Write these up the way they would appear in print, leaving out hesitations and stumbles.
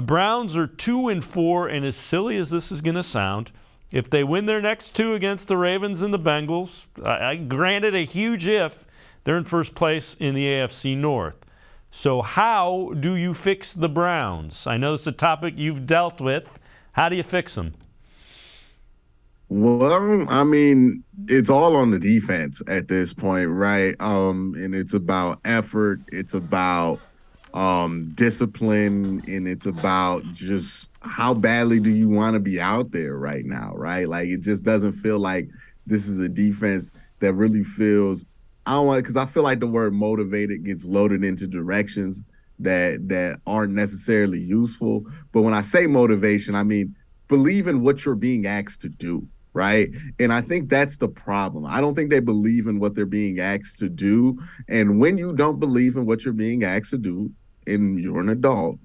Browns are 2-4, and as silly as this is going to sound, if they win their next two against the Ravens and the Bengals, granted a huge if, they're in first place in the AFC North. So how do you fix the Browns? I know it's a topic you've dealt with. How do you fix them? Well, I mean, it's all on the defense at this point, right? And it's about effort, it's about discipline, and it's about just how badly do you want to be out there right now, right? Like it just doesn't feel like this is a defense that really feels. I don't want because I feel like the word motivated gets loaded into directions that aren't necessarily useful. But when I say motivation, I mean believe in what you're being asked to do, right? And I think that's the problem. I don't think they believe in what they're being asked to do. And when you don't believe in what you're being asked to do, and you're an adult,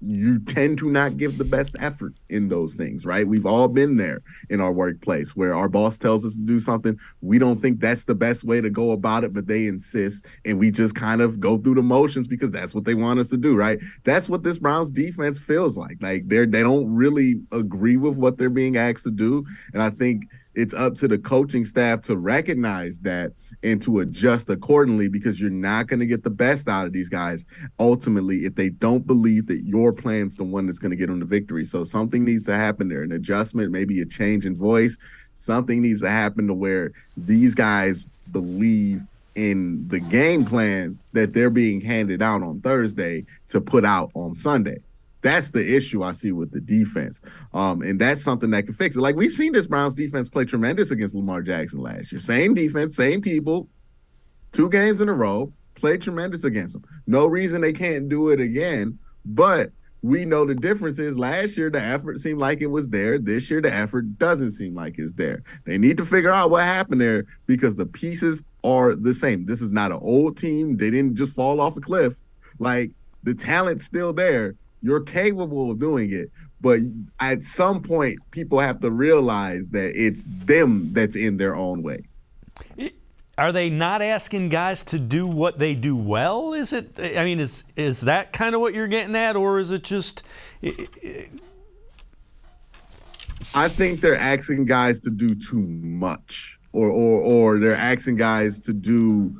you tend to not give the best effort in those things, right? We've all been there in our workplace where our boss tells us to do something. We don't think that's the best way to go about it, but they insist, and we just kind of go through the motions because that's what they want us to do, right? That's what this Browns defense feels like. Like they don't really agree with what they're being asked to do, and I think it's up to the coaching staff to recognize that and to adjust accordingly, because you're not going to get the best out of these guys ultimately if they don't believe that your plan's the one that's going to get them the victory. So something needs to happen there, an adjustment, maybe a change in voice. Something needs to happen to where these guys believe in the game plan that they're being handed out on Thursday to put out on Sunday. That's the issue I see with the defense. And that's something that can fix it. Like, we've seen this Browns defense play tremendous against Lamar Jackson last year. Same defense, same people, 2 games in a row, played tremendous against them. No reason they can't do it again. But we know the difference is last year the effort seemed like it was there. This year the effort doesn't seem like it's there. They need to figure out what happened there because the pieces are the same. This is not an old team. They didn't just fall off a cliff. Like, the talent's still there. You're capable of doing it, but at some point, people have to realize that it's them that's in their own way. Are they not asking guys to do what they do well? Is it? I mean, is that kind of what you're getting at, or is it just? I think they're asking guys to do too much, or they're asking guys to do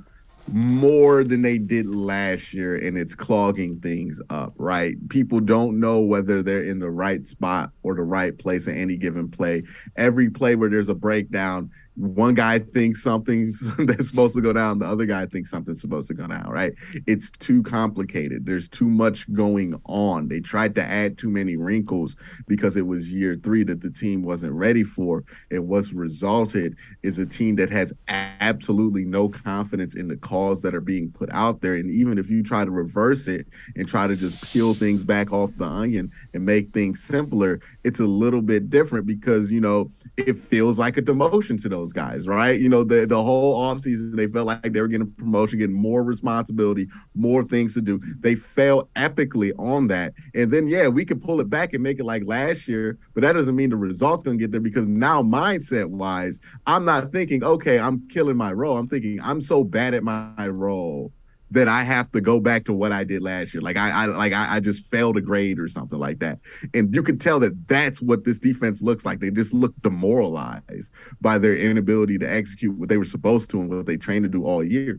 more than they did last year, and it's clogging things up, right? People don't know whether they're in the right spot or the right place at any given play. Every play where there's a breakdown, one guy thinks something that's supposed to go down, the other guy thinks something's supposed to go down, right? It's too complicated. There's too much going on. They tried to add too many wrinkles because it was year 3 that the team wasn't ready for. And what's resulted is a team that has absolutely no confidence in the calls that are being put out there. And even if you try to reverse it and try to just peel things back off the onion and make things simpler, it's a little bit different because, you know, it feels like a demotion to those guys, right? You know, the whole offseason, they felt like they were getting a promotion, getting more responsibility, more things to do. They fell epically on that. And then, yeah, we could pull it back and make it like last year, but that doesn't mean the result's going to get there because now mindset-wise, I'm not thinking, okay, I'm killing my role. I'm thinking I'm so bad at my role that I have to go back to what I did last year. Like I just failed a grade or something like that. And you can tell that that's what this defense looks like. They just look demoralized by their inability to execute what they were supposed to and what they trained to do all year.